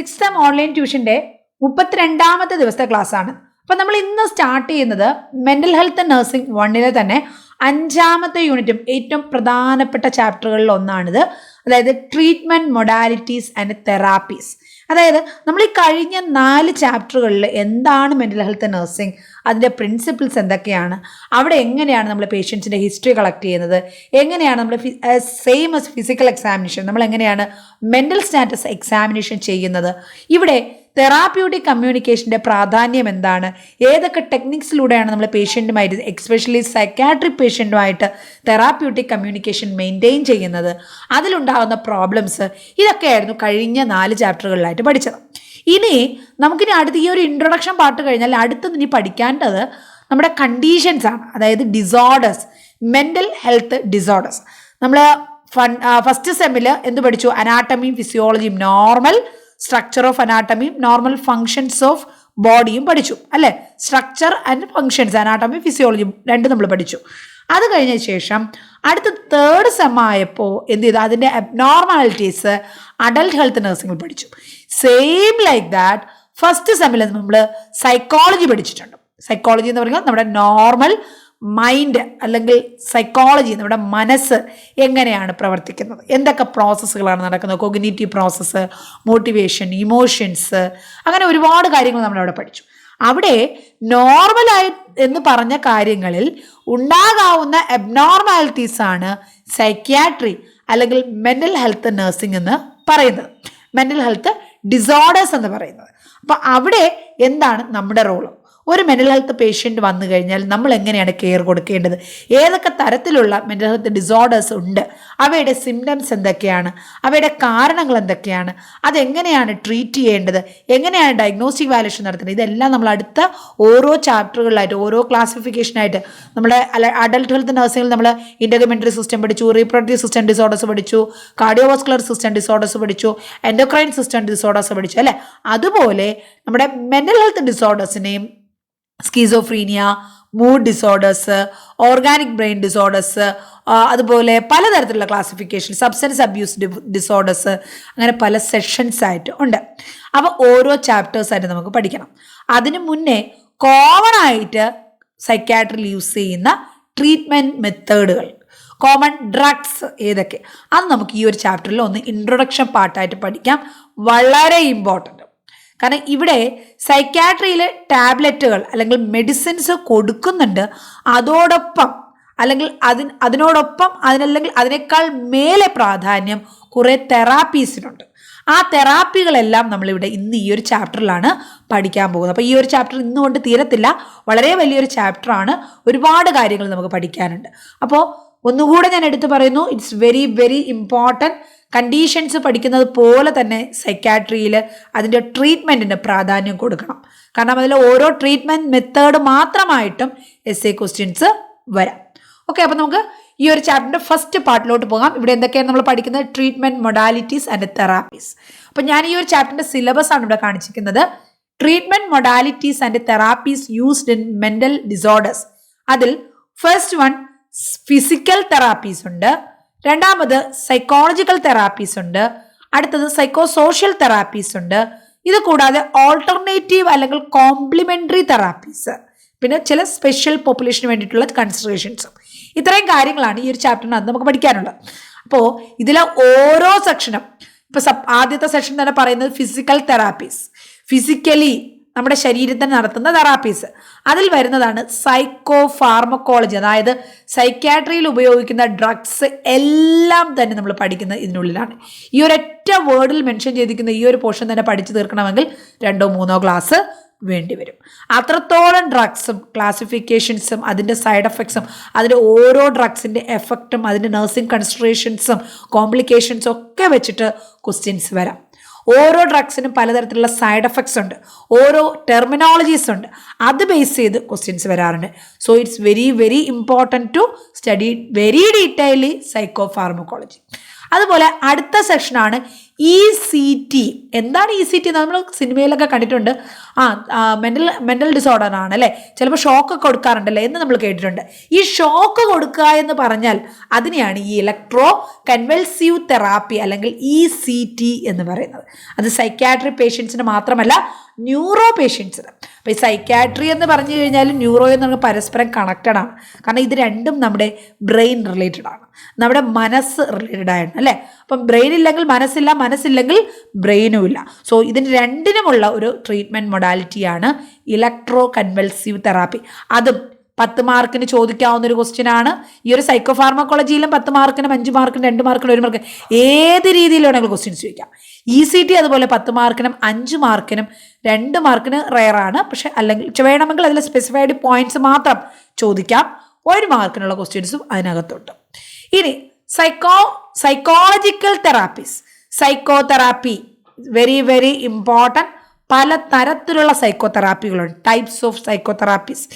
Sixth time online ട്യൂഷൻ്റെ 32ാമത്തെ ദിവസത്തെ ക്ലാസ്സാണ്. അപ്പം നമ്മൾ ഇന്ന് സ്റ്റാർട്ട് ചെയ്യുന്നത് മെൻ്റൽ ഹെൽത്ത് നഴ്സിംഗ് 1 തന്നെ 5ാമത്തെ യൂണിറ്റും ഏറ്റവും പ്രധാനപ്പെട്ട ചാപ്റ്ററുകളിൽ ഒന്നാണിത്. അതായത് ട്രീറ്റ്മെൻറ്റ് മൊഡാലിറ്റീസ് ആൻഡ് തെറാപ്പീസ്. അതായത് നമ്മൾ ഈ കഴിഞ്ഞ 4 ചാപ്റ്ററുകളിൽ എന്താണ് മെൻ്റൽ ഹെൽത്ത് നഴ്സിംഗ്, അതിൻ്റെ പ്രിൻസിപ്പിൾസ് എന്തൊക്കെയാണ്, അവിടെ എങ്ങനെയാണ് നമ്മൾ പേഷ്യൻസിൻ്റെ ഹിസ്റ്ററി കളക്ട് ചെയ്യുന്നത്, എങ്ങനെയാണ് നമ്മൾ സെയിം ആസ് ഫിസിക്കൽ എക്സാമിനേഷൻ നമ്മൾ എങ്ങനെയാണ് മെൻ്റൽ സ്റ്റാറ്റസ് എക്സാമിനേഷൻ ചെയ്യുന്നത്, ഇവിടെ തെറാപ്യൂട്ടിക് കമ്മ്യൂണിക്കേഷൻ്റെ പ്രാധാന്യം എന്താണ്, ഏതൊക്കെ ടെക്നിക്സിലൂടെയാണ് നമ്മൾ പേഷ്യൻറ്റുമായിട്ട് എക്സ്പെഷ്യലി സൈക്കാട്രിക് പേഷ്യൻറ്റുമായിട്ട് തെറാപ്യൂട്ടിക് കമ്മ്യൂണിക്കേഷൻ മെയിൻറ്റെയിൻ ചെയ്യുന്നത്, അതിലുണ്ടാകുന്ന പ്രോബ്ലംസ്, ഇതൊക്കെയായിരുന്നു കഴിഞ്ഞ 4 ചാപ്റ്ററുകളിലായിട്ട് പഠിച്ചത്. ഇനി നമുക്കിനി അടുത്ത ഈ ഒരു ഇൻട്രൊഡക്ഷൻ പാർട്ട് കഴിഞ്ഞാൽ അടുത്തത് ഇനി പഠിക്കേണ്ടത് നമ്മുടെ കണ്ടീഷൻസ് ആണ്. അതായത് ഡിസോർഡേഴ്സ്, മെൻ്റൽ ഹെൽത്ത് ഡിസോർഡേഴ്സ്. നമ്മൾ ഫസ്റ്റ് സെമ്മിൽ എന്ത് പഠിച്ചു? അനാട്ടമിയും ഫിസിയോളജിയും, നോർമൽ സ്ട്രക്ചർ ഓഫ് അനാട്ടമിയും നോർമൽ ഫങ്ഷൻസ് ഓഫ് ബോഡിയും പഠിച്ചു അല്ലേ? സ്ട്രക്ചർ ആൻഡ് ഫങ്ഷൻസ്, അനാട്ടമി ഫിസിയോളജിയും രണ്ടും നമ്മൾ പഠിച്ചു. അത് കഴിഞ്ഞ ശേഷം അടുത്ത 3rd സെം ആയപ്പോൾ എന്ത് ചെയ്തു? അതിൻ്റെ അബ്നോർമാലിറ്റീസ് അഡൽട്ട് ഹെൽത്ത് നഴ്സിംഗിൽ പഠിച്ചു. സെയിം ലൈക്ക് ദാറ്റ് ഫസ്റ്റ് സെമ്മിൽ നമ്മൾ സൈക്കോളജി പഠിച്ചിട്ടുണ്ട്. സൈക്കോളജി എന്ന് പറയുന്നത് നമ്മുടെ നോർമൽ മൈൻഡ് അല്ലെങ്കിൽ സൈക്കോളജി, നമ്മുടെ മനസ്സ് എങ്ങനെയാണ് പ്രവർത്തിക്കുന്നത്, എന്തൊക്കെ പ്രോസസ്സുകളാണ് നടക്കുന്നത്, കോഗ്നിറ്റീവ് പ്രോസസ്സ്, മോട്ടിവേഷൻ, ഇമോഷൻസ്, അങ്ങനെ ഒരുപാട് കാര്യങ്ങൾ നമ്മളവിടെ പഠിച്ചു. അവിടെ നോർമലായി എന്ന് പറഞ്ഞ കാര്യങ്ങളിൽ ഉണ്ടാകാവുന്ന അബ്നോർമാലിറ്റീസാണ് സൈക്യാട്രി അല്ലെങ്കിൽ മെൻ്റൽ ഹെൽത്ത് നഴ്സിംഗ് എന്ന് പറയുന്നത്, മെൻ്റൽ ഹെൽത്ത് ഡിസോർഡേഴ്സ് എന്ന് പറയുന്നത്. അപ്പോൾ അവിടെ എന്താണ് നമ്മുടെ റോള്? ഒരു മെൻ്റൽ ഹെൽത്ത് പേഷ്യൻ്റ് വന്നു കഴിഞ്ഞാൽ നമ്മൾ എങ്ങനെയാണ് കെയർ കൊടുക്കേണ്ടത്, ഏതൊക്കെ തരത്തിലുള്ള മെൻ്റൽ ഹെൽത്ത് ഡിസോർഡേഴ്സ് ഉണ്ട്, അവയുടെ സിംറ്റംസ് എന്തൊക്കെയാണ്, അവയുടെ കാരണങ്ങൾ എന്തൊക്കെയാണ്, അതെങ്ങനെയാണ് ട്രീറ്റ് ചെയ്യേണ്ടത്, എങ്ങനെയാണ് ഡയഗ്നോസ്റ്റിക് വാല്യുവേഷൻ നടത്തുന്നത്, ഇതെല്ലാം നമ്മൾ അടുത്ത ഓരോ ചാപ്റ്ററുകളിലായിട്ട് ഓരോ ക്ലാസിഫിക്കേഷനായിട്ട് നമ്മുടെ അഡൽട്ട് ഹെൽത്ത് നഴ്സിംഗിൽ നമ്മൾ ഇൻ്റർമെൻ്ററി സിസ്റ്റം പഠിച്ചു, റീപ്രൊഡക്റ്റീവ് സിസ്റ്റം ഡിസോർഡേഴ്സ് പഠിച്ചു, കാർഡിയോവാസ്കുലർ സിസ്റ്റം ഡിസോർഡേഴ്സ് പഠിച്ചു, എൻഡോക്രൈൻ സിസ്റ്റം ഡിസോർഡേഴ്സ് പഠിച്ചു അല്ലേ? അതുപോലെ നമ്മുടെ മെൻ്റൽ ഹെൽത്ത് ഡിസോർഡേഴ്സിനെയും schizophrenia, mood disorders, organic brain disorders, അതുപോലെ പലതരത്തിലുള്ള ക്ലാസിഫിക്കേഷൻ, സബ്സ്റ്റൻസ് അബ്യൂസ് ഡിസോർഡേഴ്സ്, അങ്ങനെ പല സെഷൻസ് ആയിട്ട് ഉണ്ട്. അപ്പോൾ ഓരോ ചാപ്റ്റേഴ്സായിട്ട് നമുക്ക് പഠിക്കണം. അതിനു മുന്നേ കോമൺ ആയിട്ട് സൈക്യാട്രിയിൽ യൂസ് ചെയ്യുന്ന ട്രീറ്റ്മെൻറ്റ് മെത്തേഡുകൾ, കോമൺ ഡ്രഗ്സ് ഏതൊക്കെ, അത് നമുക്ക് ഈ ഒരു ചാപ്റ്ററിൽ ഒന്ന് ഇൻട്രൊഡക്ഷൻ പാർട്ടായിട്ട് പഠിക്കാം. വളരെ ഇമ്പോർട്ടൻ്റ്. കാരണം ഇവിടെ സൈക്യാട്രിയിൽ ടാബ്ലറ്റുകൾ അല്ലെങ്കിൽ മെഡിസിൻസ് കൊടുക്കുന്നുണ്ട്, അതോടൊപ്പം അല്ലെങ്കിൽ അതിനോടൊപ്പം അതിനല്ലെങ്കിൽ അതിനേക്കാൾ മേലെ പ്രാധാന്യം കുറേ തെറാപ്പീസിനുണ്ട്. ആ തെറാപ്പികളെല്ലാം നമ്മളിവിടെ ഇന്ന് ഈ ഒരു ചാപ്റ്ററിലാണ് പഠിക്കാൻ പോകുന്നത്. അപ്പോൾ ഈ ഒരു ചാപ്റ്റർ ഇന്നുകൊണ്ട് തീരത്തില്ല, വളരെ വലിയൊരു ചാപ്റ്ററാണ്, ഒരുപാട് കാര്യങ്ങൾ നമുക്ക് പഠിക്കാനുണ്ട്. അപ്പോൾ ഒന്നുകൂടെ ഞാൻ എടുത്തു പറയുന്നു, it's very very important. Conditions പഠിക്കുന്നത് പോലെ തന്നെ സൈക്യാട്രിയിൽ അതിൻ്റെ ട്രീറ്റ്മെൻറ്റിന് പ്രാധാന്യം കൊടുക്കണം. കാരണം അതിൽ ഓരോ ട്രീറ്റ്മെൻറ്റ് മെത്തേഡ് മാത്രമായിട്ടും essay ക്വസ്റ്റ്യൻസ് വരാം. ഓക്കെ, അപ്പോൾ നമുക്ക് ഈ ഒരു ചാപ്റ്ററിൻ്റെ ഫസ്റ്റ് പാർട്ടിലോട്ട് പോകാം. ഇവിടെ എന്തൊക്കെയാണ് നമ്മൾ പഠിക്കുന്നത്? Treatment modalities and therapies. അപ്പോൾ ഞാൻ ഈ ഒരു ചാപ്റ്ററിൻ്റെ സിലബസ് ആണ് ഇവിടെ കാണിച്ചിരിക്കുന്നത്. Treatment modalities and therapies used in mental disorders. അതിൽ ഫസ്റ്റ് വൺ ഫിസിക്കൽ തെറാപ്പീസ് ഉണ്ട്, രണ്ടാമത് സൈക്കോളജിക്കൽ തെറാപ്പീസ് ഉണ്ട്, അടുത്തത് സൈക്കോ സോഷ്യൽ തെറാപ്പീസ് ഉണ്ട്, ഇത് കൂടാതെ ഓൾട്ടർനേറ്റീവ് അല്ലെങ്കിൽ കോംപ്ലിമെൻ്ററി തെറാപ്പീസ്, പിന്നെ ചില സ്പെഷ്യൽ പോപ്പുലേഷന് വേണ്ടിയിട്ടുള്ള കൺസിഡറേഷൻസും. ഇത്രയും കാര്യങ്ങളാണ് ഈ ഒരു ചാപ്റ്ററിനകത്ത് നമുക്ക് പഠിക്കാനുള്ളത്. അപ്പോൾ ഇതിലെ ഓരോ സെക്ഷനും, ഇപ്പോൾ ആദ്യത്തെ സെക്ഷൻ തന്നെ പറയുന്നത് ഫിസിക്കൽ തെറാപ്പീസ്, ഫിസിക്കലി നമ്മുടെ ശരീരത്തിന് നടത്തുന്ന തെറാപ്പീസ്. അതിൽ വരുന്നതാണ് സൈക്കോ ഫാർമക്കോളജി, അതായത് സൈക്യാട്രിയിൽ ഉപയോഗിക്കുന്ന ഡ്രഗ്സ് എല്ലാം തന്നെ നമ്മൾ പഠിക്കുന്നത് ഇതിനുള്ളിലാണ്. ഈ ഒരൊറ്റ വേർഡിൽ മെൻഷൻ ചെയ്തിരിക്കുന്ന ഈ ഒരു പോർഷൻ തന്നെ പഠിച്ചു തീർക്കണമെങ്കിൽ 2-3 ക്ലാസ് വേണ്ടി വരും. അത്രത്തോളം ഡ്രഗ്സും ക്ലാസിഫിക്കേഷൻസും അതിൻ്റെ സൈഡ് എഫക്ട്സും അതിൻ്റെ ഓരോ ഡ്രഗ്സിൻ്റെ എഫക്റ്റും അതിൻ്റെ നഴ്സിംഗ് കൺസിഡറേഷൻസും കോംപ്ലിക്കേഷൻസും ഒക്കെ വെച്ചിട്ട് ക്വസ്റ്റ്യൻസ് വരാം. ഓരോ ഡ്രഗ്സിനും പലതരത്തിലുള്ള സൈഡ് എഫക്ട്സ് ഉണ്ട്, ഓരോ ടെർമിനോളജീസ് ഉണ്ട്, അത് ബേസ് ചെയ്ത് ക്വസ്റ്റ്യൻസ് വരാറുണ്ട്. So it's very very important to study very detailly psychopharmacology. അതുപോലെ അടുത്ത സെക്ഷനാണ് ECT. എന്താണ് ECT? നമ്മൾ സിനിമയിലൊക്കെ കണ്ടിട്ടുണ്ട്. മെന്റൽ ഡിസോർഡർ ആണ് അല്ലേ, ചിലപ്പോൾ ഷോക്ക് ഒക്കെ കൊടുക്കാറുണ്ടല്ലേ എന്ന് നമ്മൾ കേട്ടിട്ടുണ്ട്. ഈ ഷോക്ക് കൊടുക്കുക എന്ന് പറഞ്ഞാൽ അതിനെയാണ് ഈ ഇലക്ട്രോ കൺവൽസീവ് തെറാപ്പി അല്ലെങ്കിൽ ECT എന്ന് പറയുന്നത്. അത് സൈക്യാട്രി പേഷ്യൻസിന് മാത്രമല്ല ന്യൂറോ പേഷ്യൻസിന്. അപ്പോൾ ഈ സൈക്യാട്രി എന്ന് പറഞ്ഞു കഴിഞ്ഞാൽ ന്യൂറോ എന്ന് പറഞ്ഞാൽ പരസ്പരം കണക്റ്റഡ് ആണ്. കാരണം ഇത് രണ്ടും നമ്മുടെ ബ്രെയിൻ റിലേറ്റഡ് ആണ്, നമ്മുടെ മനസ്സ് റിലേറ്റഡ് ആണ് അല്ലേ. അപ്പം ബ്രെയിൻ ഇല്ലെങ്കിൽ മനസ്സില്ല, മനസ്സില്ലെങ്കിൽ ബ്രെയിനും ഇല്ല. സോ ഇതിന് രണ്ടിനുമുള്ള ഒരു ട്രീറ്റ്മെൻറ്റ് മൊഡാലിറ്റിയാണ് ഇലക്ട്രോ കൺവൽസീവ് തെറാപ്പി. അതും 10 മാർക്കിന് ചോദിക്കാവുന്ന ഒരു ക്വസ്റ്റ്യൻ ആണ്. ഈ ഒരു സൈക്കോ ഫാർമക്കോളജിയിലും 10 മാർക്കിനും 5 മാർക്കിനും 2 മാർക്കിനും 1 മാർക്ക് ഏത് രീതിയിൽ വേണമെങ്കിൽ ക്വസ്റ്റ്യൻസ് ചോദിക്കാം. ECT അതുപോലെ 10 മാർക്കിനും 5 മാർക്കിനും 2 മാർക്കിന് റെയറാണ്. പക്ഷെ അല്ലെങ്കിൽ വേണമെങ്കിൽ അതിൽ സ്പെസിഫൈഡ് പോയിന്റ്സ് മാത്രം ചോദിക്കാം. 1 മാർക്കിനുള്ള ക്വസ്റ്റ്യൻസും അതിനകത്തുണ്ട്. ഇനി psychological therapies. Psychotherapy very very important. പല തരത്തിലുള്ള സൈക്കോ തെറാപ്പികളുണ്ട്. Types of psychotherapies.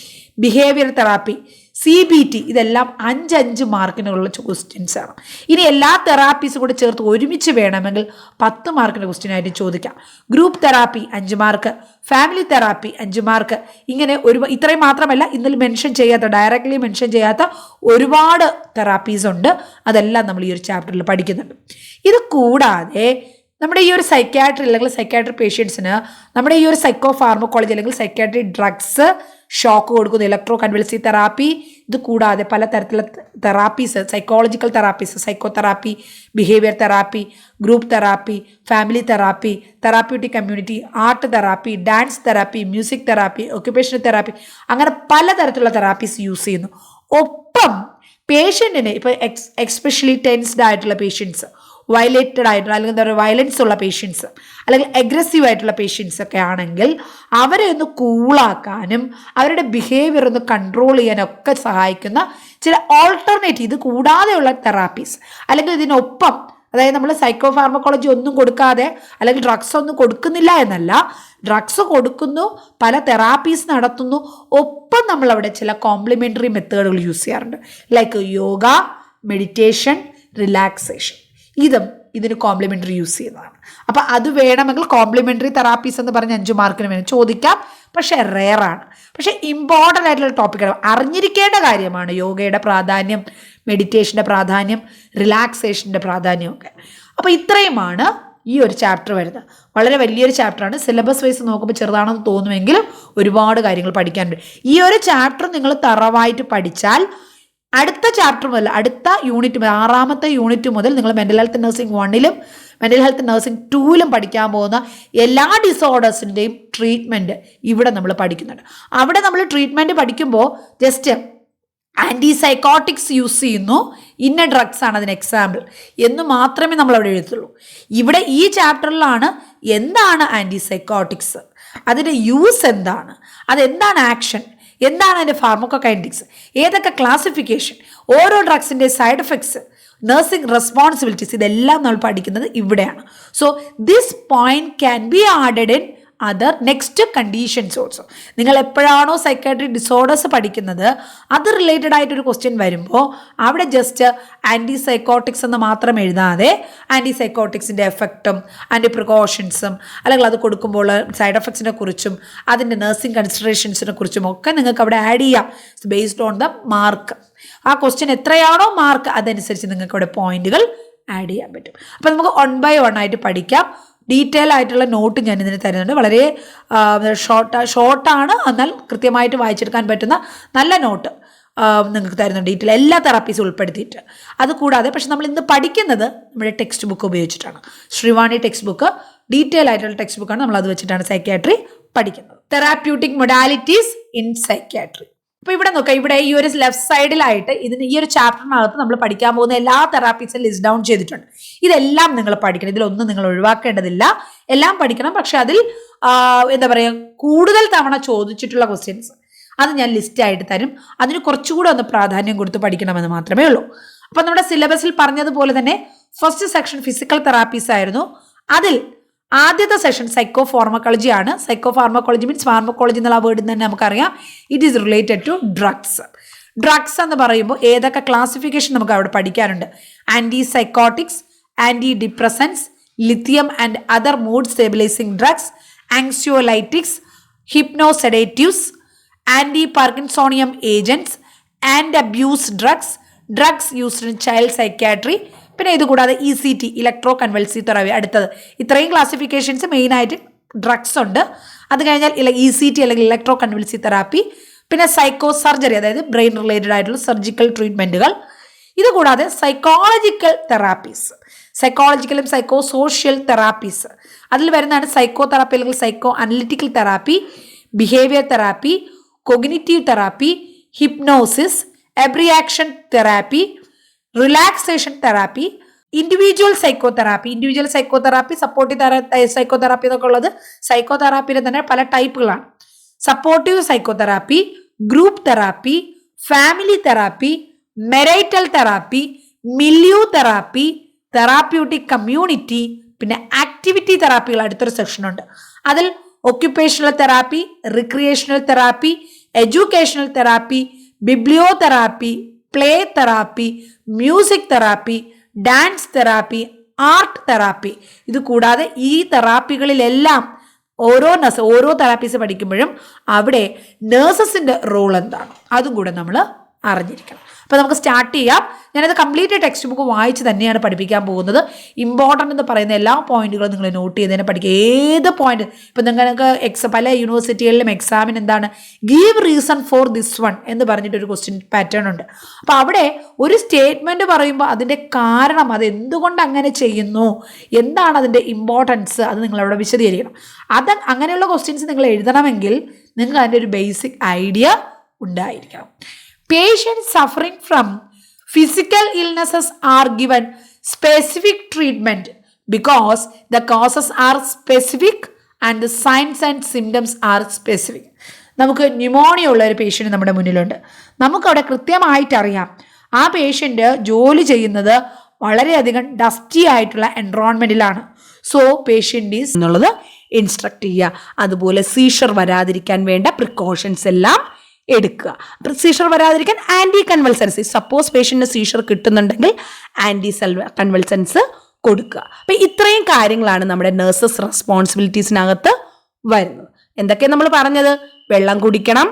Behaviour therapy, CBT, ഇതെല്ലാം 5 മാർക്കിനുള്ള ക്വസ്റ്റ്യൻസ് ആണ്. ഇനി എല്ലാ തെറാപ്പീസും കൂടി ചേർത്ത് ഒരുമിച്ച് വേണമെങ്കിൽ 10 മാർക്കിൻ്റെ ക്വസ്റ്റ്യൻ ആയിട്ട് ചോദിക്കാം. Group therapy 5 mark, family therapy 5 mark. ഇങ്ങനെ ഇത്രയും മാത്രമല്ല, ഇന്നലെ ഡയറക്റ്റ്ലി മെൻഷൻ ചെയ്യാത്ത ഒരുപാട് തെറാപ്പീസ് ഉണ്ട്. അതെല്ലാം നമ്മൾ ഈ ഒരു ചാപ്റ്ററിൽ പഠിക്കുന്നുണ്ട്. ഇത് കൂടാതെ നമ്മുടെ ഈ ഒരു സൈക്യാട്രി അല്ലെങ്കിൽ സൈക്യാട്രി പേഷ്യൻസിന് നമ്മുടെ ഈ ഒരു സൈക്കോ ഫാർമക്കോളജി അല്ലെങ്കിൽ സൈക്യാട്രി ഡ്രഗ്സ് ഷോക്ക് കൊടുക്കുന്ന ഇലക്ട്രോ കൺവൽസീവ് തെറാപ്പി, ഇത് കൂടാതെ പലതരത്തിലുള്ള therapies, psychological therapies, psycho therapy, behaviour therapy, group therapy, family therapy, therapeutic community, art therapy, dance therapy, music therapy, occupational therapy, അങ്ങനെ പലതരത്തിലുള്ള തെറാപ്പീസ് യൂസ് ചെയ്യുന്നു. ഒപ്പം പേഷ്യൻറ്റിന് ഇപ്പോൾ എക്സ്പെഷ്യലി ടെൻസ്ഡ് ആയിട്ടുള്ള പേഷ്യൻസ്, വയലേറ്റഡ് ആയിട്ടുള്ള അല്ലെങ്കിൽ എന്താ പറയുക വയലൻസ് ഉള്ള പേഷ്യൻസ് അല്ലെങ്കിൽ അഗ്രസീവ് ആയിട്ടുള്ള പേഷ്യൻസ് ഒക്കെ ആണെങ്കിൽ അവരെ ഒന്ന് കൂളാക്കാനും അവരുടെ ബിഹേവിയർ ഒന്ന് കൺട്രോൾ ചെയ്യാനൊക്കെ സഹായിക്കുന്ന ചില ഓൾട്ടർനേറ്റീവ്, ഇത് കൂടാതെയുള്ള തെറാപ്പീസ് അല്ലെങ്കിൽ ഇതിനൊപ്പം, അതായത് നമ്മൾ സൈക്കോ ഫാർമക്കോളജി ഒന്നും കൊടുക്കാതെ അല്ലെങ്കിൽ ഡ്രഗ്സ് ഒന്നും കൊടുക്കുന്നില്ല എന്നല്ല, ഡ്രഗ്സ് കൊടുക്കുന്നു, പല തെറാപ്പീസ് നടത്തുന്നു, ഒപ്പം നമ്മളവിടെ ചില കോംപ്ലിമെൻ്ററി മെത്തേഡുകൾ യൂസ് ചെയ്യാറുണ്ട്. Like yoga, meditation, relaxation. ഇതിന് കോംപ്ലിമെൻ്ററി യൂസ് ചെയ്യുന്നതാണ്. അപ്പോൾ അത് വേണമെങ്കിൽ കോംപ്ലിമെൻ്ററി തെറാപ്പീസ് എന്ന് പറഞ്ഞ് 5 മാർക്കിന് വേണം ചോദിക്കാം. പക്ഷേ റെയറാണ്. പക്ഷേ ഇമ്പോർട്ടൻ്റ് ആയിട്ടുള്ള ടോപ്പിക്കാണ്, അറിഞ്ഞിരിക്കേണ്ട കാര്യമാണ് യോഗയുടെ പ്രാധാന്യം, മെഡിറ്റേഷൻ്റെ പ്രാധാന്യം, റിലാക്സേഷൻ്റെ പ്രാധാന്യമൊക്കെ. അപ്പോൾ ഇത്രയുമാണ് ഈ ഒരു ചാപ്റ്റർ വരുന്നത്. വളരെ വലിയൊരു ചാപ്റ്ററാണ്. സിലബസ് വൈസ് നോക്കുമ്പോൾ ചെറുതാണെന്ന് തോന്നുമെങ്കിലും ഒരുപാട് കാര്യങ്ങൾ പഠിക്കാനുണ്ട്. ഈ ഒരു ചാപ്റ്റർ നിങ്ങൾ തറവായിട്ട് പഠിച്ചാൽ അടുത്ത ചാപ്റ്റർ മുതൽ, അടുത്ത യൂണിറ്റ് മുതൽ, 6ാമത്തെ യൂണിറ്റ് മുതൽ നിങ്ങൾ മെൻ്റൽ ഹെൽത്ത് നഴ്സിംഗ് 1ലും മെൻ്റൽ ഹെൽത്ത് നഴ്സിംഗ് 2ലും പഠിക്കാൻ പോകുന്ന എല്ലാ ഡിസോർഡേഴ്സിൻ്റെയും ട്രീറ്റ്മെൻറ്റ് ഇവിടെ നമ്മൾ പഠിക്കുന്നുണ്ട്. അവിടെ നമ്മൾ ട്രീറ്റ്മെൻറ്റ് പഠിക്കുമ്പോൾ ജസ്റ്റ് ആൻറ്റിസൈക്കോട്ടിക്സ് യൂസ് ചെയ്യുന്നു, ഇന്ന ഡ്രഗ്സ് ആണ് അതിന് എക്സാമ്പിൾ എന്ന് മാത്രമേ നമ്മൾ അവിടെ എഴുതുള്ളൂ. ഇവിടെ ഈ ചാപ്റ്ററിലാണ് എന്താണ് ആൻറ്റിസൈക്കോട്ടിക്സ്, അതിൻ്റെ യൂസ് എന്താണ്, അതെന്താണ് ആക്ഷൻ, എന്താണ് അതിൻ്റെ ഫാർമക്കോകൈനറ്റിക്സ്, ഏതൊക്കെ ക്ലാസിഫിക്കേഷൻ, ഓരോ ഡ്രഗ്സിൻ്റെ സൈഡ് എഫക്ട്സ്, നഴ്സിംഗ് റെസ്പോൺസിബിലിറ്റീസ്, ഇതെല്ലാം നമ്മൾ പഠിക്കുന്നത് ഇവിടെയാണ്. So this point can be added in other next conditions also. നിങ്ങൾ എപ്പോഴാണോ സൈക്കാട്രിക് ഡിസോർഡേഴ്സ് പഠിക്കുന്നത് അത് റിലേറ്റഡ് ആയിട്ടൊരു ക്വസ്റ്റ്യൻ വരുമ്പോൾ അവിടെ ജസ്റ്റ് ആൻറ്റിസൈക്കോട്ടിക്സ് എന്ന് മാത്രം എഴുതാതെ ആൻറ്റിസൈക്കോട്ടിക്സിൻ്റെ എഫക്റ്റും അതിൻ്റെ പ്രിക്കോഷൻസും അല്ലെങ്കിൽ അത് കൊടുക്കുമ്പോൾ സൈഡ് എഫക്ട്സിനെ കുറിച്ചും അതിൻ്റെ നഴ്സിംഗ് കൺസിഡറേഷൻസിനെ കുറിച്ചും ഒക്കെ നിങ്ങൾക്ക് അവിടെ ആഡ് ചെയ്യാം ബേസ്ഡ് ഓൺ ദ മാർക്ക്. ആ ക്വസ്റ്റ്യൻ എത്രയാണോ മാർക്ക് അതനുസരിച്ച് നിങ്ങൾക്ക് അവിടെ പോയിന്റുകൾ ആഡ് ചെയ്യാൻ പറ്റും. അപ്പോൾ നമുക്ക് 1 by 1 ആയിട്ട് പഠിക്കാം. ഡീറ്റെയിൽ ആയിട്ടുള്ള നോട്ട് ഞാൻ ഇതിന് തരുന്നുണ്ട്. വളരെ ഷോർട്ടാണ്, എന്നാൽ കൃത്യമായിട്ട് വായിച്ചെടുക്കാൻ പറ്റുന്ന നല്ല നോട്ട് നിങ്ങൾക്ക് തരുന്നുണ്ട്, ഡീറ്റെയിൽ എല്ലാ തെറാപ്പീസും ഉൾപ്പെടുത്തിയിട്ട്. അതുകൂടാതെ പക്ഷെ നമ്മൾ ഇന്ന് പഠിക്കുന്നത് നമ്മുടെ ടെക്സ്റ്റ് ബുക്ക് ഉപയോഗിച്ചിട്ടാണ്. ശ്രീവാണി ടെക്സ്റ്റ് ബുക്ക് ഡീറ്റെയിൽ ആയിട്ടുള്ള ടെക്സ്റ്റ് ബുക്കാണ്. നമ്മൾ അത് വെച്ചിട്ടാണ് സൈക്യാട്രി പഠിക്കുന്നത്. Therapeutic modalities in psychiatry. അപ്പോൾ ഇവിടെ നോക്കാം, ഇവിടെ ഈ ഒരു ലെഫ്റ്റ് സൈഡിലായിട്ട് ഈ ഒരു ചാപ്റ്ററിനകത്ത് നമ്മൾ പഠിക്കാൻ പോകുന്ന എല്ലാ തെറാപ്പീസും ലിസ്റ്റ് ഡൗൺ ചെയ്തിട്ടുണ്ട്. ഇതെല്ലാം നിങ്ങൾ പഠിക്കണം, ഇതിലൊന്നും നിങ്ങൾ ഒഴിവാക്കേണ്ടതില്ല, എല്ലാം പഠിക്കണം. പക്ഷെ അതിൽ എന്താ പറയുക, കൂടുതൽ തവണ ചോദിച്ചിട്ടുള്ള ക്വസ്റ്റ്യൻസ് അത് ഞാൻ ലിസ്റ്റായിട്ട് തരും. അതിന് കുറച്ചുകൂടെ ഒന്ന് പ്രാധാന്യം കൊടുത്ത് പഠിക്കണമെന്ന് മാത്രമേ ഉള്ളൂ. അപ്പം നമ്മുടെ സിലബസിൽ പറഞ്ഞതുപോലെ തന്നെ ഫസ്റ്റ് സെക്ഷൻ ഫിസിക്കൽ തെറാപ്പീസ് ആയിരുന്നു. അതിൽ ആദ്യത്തെ സെഷൻ സൈക്കോ ഫാർമക്കോളജി ആണ്. സൈക്കോ ഫാർമക്കോളജി മീൻസ് ഫാർമക്കോളജി എന്നുള്ള വേർഡിൽ തന്നെ നമുക്കറിയാം it is related to drugs. Drugs എന്ന് പറയുമ്പോൾ ഏതൊക്കെ ക്ലാസിഫിക്കേഷൻ നമുക്ക് അവിടെ പഠിക്കാനുണ്ട്. ആൻറ്റിസൈക്കോട്ടിക്സ്, antidepressants, lithium and other mood stabilizing drugs, anxiolytics, hypnosedatives, anti-Parkinsonian agents, and abuse drugs used in child psychiatry. പിന്നെ ഇതുകൂടാതെ ECT, ഇലക്ട്രോ കൺവൾസീവ് തെറാപ്പി. അടുത്തത് ഇത്രയും ക്ലാസിഫിക്കേഷൻസ് മെയിനായിട്ട് ഡ്രഗ്സ് ഉണ്ട്. അത് കഴിഞ്ഞാൽ ECT അല്ലെങ്കിൽ ഇലക്ട്രോ കൺവൾസീവ് തെറാപ്പി, പിന്നെ സൈക്കോ സർജറി, അതായത് ബ്രെയിൻ റിലേറ്റഡ് ആയിട്ടുള്ള സർജിക്കൽ ട്രീറ്റ്മെൻറ്റുകൾ. ഇതുകൂടാതെ സൈക്കോളജിക്കൽ തെറാപ്പീസ്, സൈക്കോളജിക്കലും സൈക്കോ സോഷ്യൽ തെറാപ്പീസ്. അതിൽ വരുന്നതാണ് സൈക്കോ തെറാപ്പി അല്ലെങ്കിൽ psychoanalytical therapy, behaviour therapy, cognitive therapy, hypnosis, abreaction therapy, relaxation therapy, individual psychotherapy, supportive psychotherapy എന്നൊക്കെ ഉള്ളത് സൈക്കോ തെറാപ്പിയുടെ തന്നെ പല ടൈപ്പുകളാണ്. Supportive psychotherapy, group therapy, family therapy, marital therapy, milieu therapy, therapeutic community, പിന്നെ activity തെറാപ്പികൾ അടുത്തൊരു സെക്ഷനുണ്ട്. അതിൽ occupational therapy, recreational therapy, educational therapy, Biblio therapy, play therapy, music therapy, dance therapy, art therapy. ഇത് കൂടാതെ ഈ തെറാപ്പികളിലെല്ലാം ഓരോ തെറാപ്പീസ് പഠിക്കുമ്പോഴും അവിടെ നേഴ്സസിൻ്റെ role എന്താണ് അതും കൂടെ നമ്മൾ അറിഞ്ഞിരിക്കണം. അപ്പോൾ നമുക്ക് സ്റ്റാർട്ട് ചെയ്യാം. ഞാനത് കംപ്ലീറ്റ് ടെക്സ്റ്റ് ബുക്ക് വായിച്ച് തന്നെയാണ് പഠിപ്പിക്കാൻ പോകുന്നത്. ഇമ്പോർട്ടൻ്റ് എന്ന് പറയുന്ന എല്ലാ പോയിന്റുകളും നിങ്ങൾ നോട്ട് ചെയ്തതിനെ പഠിക്കുക. ഏത് പോയിന്റ് ഇപ്പം നിങ്ങൾക്ക് പല യൂണിവേഴ്സിറ്റികളിലും എക്സാമിന് എന്താണ് give reason for this one എന്ന് പറഞ്ഞിട്ടൊരു ക്വസ്റ്റ്യൻ പാറ്റേൺ ഉണ്ട്. അപ്പോൾ അവിടെ ഒരു സ്റ്റേറ്റ്മെൻറ്റ് പറയുമ്പോൾ അതിൻ്റെ കാരണം, അത് എന്തുകൊണ്ട് അങ്ങനെ ചെയ്യുന്നു, എന്താണ് അതിൻ്റെ ഇമ്പോർട്ടൻസ്, അത് നിങ്ങളവിടെ വിശദീകരിക്കണം. അങ്ങനെയുള്ള ക്വസ്റ്റ്യൻസ് നിങ്ങൾ എഴുതണമെങ്കിൽ നിങ്ങൾക്ക് അതിൻ്റെ ഒരു ബേസിക് ഐഡിയ ഉണ്ടായിരിക്കണം. Patients suffering from physical illnesses are given specific treatment because the causes are specific and the signs and symptoms are specific. നമുക്ക് ന്യൂമോണിയ ഉള്ള ഒരു പേഷ്യൻ്റ് നമ്മുടെ മുന്നിലുണ്ട്. നമുക്കവിടെ കൃത്യമായിട്ട് അറിയാം ആ പേഷ്യൻ്റ് ജോലി ചെയ്യുന്നത് വളരെയധികം ഡസ്റ്റി ആയിട്ടുള്ള എൻവറോൺമെൻറ്റിലാണ്. സോ പേഷ്യൻ്റ് ഈസ് എന്നുള്ളത് ഇൻസ്ട്രക്ട് ചെയ്യുക. അതുപോലെ സീഷർ വരാതിരിക്കാൻ വേണ്ട പ്രിക്കോഷൻസ് എല്ലാം എടുക്കുക. സീഷർ വരാതിരിക്കാൻ ആൻറ്റി കൺവൾസൻസ്, സപ്പോസ് പേഷ്യൻറ്റിന് സീഷർ കിട്ടുന്നുണ്ടെങ്കിൽ ആൻറ്റി കൺവൾസൻസ് കൊടുക്കുക. അപ്പം ഇത്രയും കാര്യങ്ങളാണ് നമ്മുടെ നഴ്സസ് റെസ്പോൺസിബിലിറ്റീസിനകത്ത് വരുന്നത്. എന്തൊക്കെയാണ് നമ്മൾ പറഞ്ഞത്? വെള്ളം കുടിക്കണം,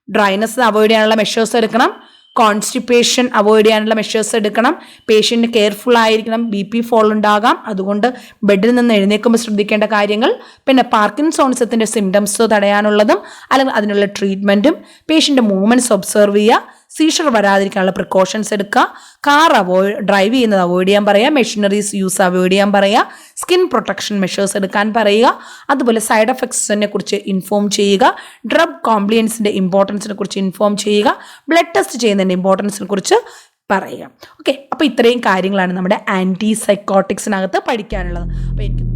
ഡ്രൈനസ് അവോയ്ഡ് ചെയ്യാനുള്ള മെഷേഴ്സ് എടുക്കണം, കോൺസ്റ്റിപ്പേഷൻ അവോയ്ഡ് ചെയ്യാനുള്ള മെഷേഴ്സ് എടുക്കണം, പേഷ്യൻ്റ് കെയർഫുൾ ആയിരിക്കണം, BP ഫോൾ ഉണ്ടാകാം, അതുകൊണ്ട് ബെഡിൽ നിന്ന് എഴുന്നേൽക്കുമ്പോൾ ശ്രദ്ധിക്കേണ്ട കാര്യങ്ങൾ, പിന്നെ പാർക്കിൻസോണിസത്തിൻ്റെ സിംറ്റംസ് തടയാനുള്ളതും അല്ലെങ്കിൽ അതിനുള്ള ട്രീറ്റ്മെൻറ്റും, പേഷ്യൻ്റെ മൂവ്മെൻറ്റ്സ് ഒബ്സർവ് ചെയ്യുക, സീഷർ വരാതിരിക്കാനുള്ള പ്രിക്കോഷൻസ് എടുക്കുക, കാർ ഡ്രൈവ് ചെയ്യുന്നത് അവോയ്ഡ് ചെയ്യാൻ പറയുക, മെഷീനറീസ് യൂസ് അവോയ്ഡ് ചെയ്യാൻ പറയുക, സ്കിൻ പ്രൊട്ടക്ഷൻ മെഷേഴ്സ് എടുക്കാൻ പറയുക, അതുപോലെ സൈഡ് എഫക്ട്സിനെ കുറിച്ച് ഇൻഫോം ചെയ്യുക, ഡ്രഗ് കോംപ്ലിയൻസിൻ്റെ ഇമ്പോർട്ടൻസിനെ കുറിച്ച് ഇൻഫോം ചെയ്യുക, ബ്ലഡ് ടെസ്റ്റ് ചെയ്യുന്നതിൻ്റെ ഇമ്പോർട്ടൻസിനെ കുറിച്ച് പറയുക. ഓക്കെ, അപ്പോൾ ഇത്രയും കാര്യങ്ങളാണ് നമ്മുടെ ആൻറ്റി സൈക്കോട്ടിക്സിനകത്ത് പഠിക്കാനുള്ളത്. അപ്പോൾ എനിക്ക്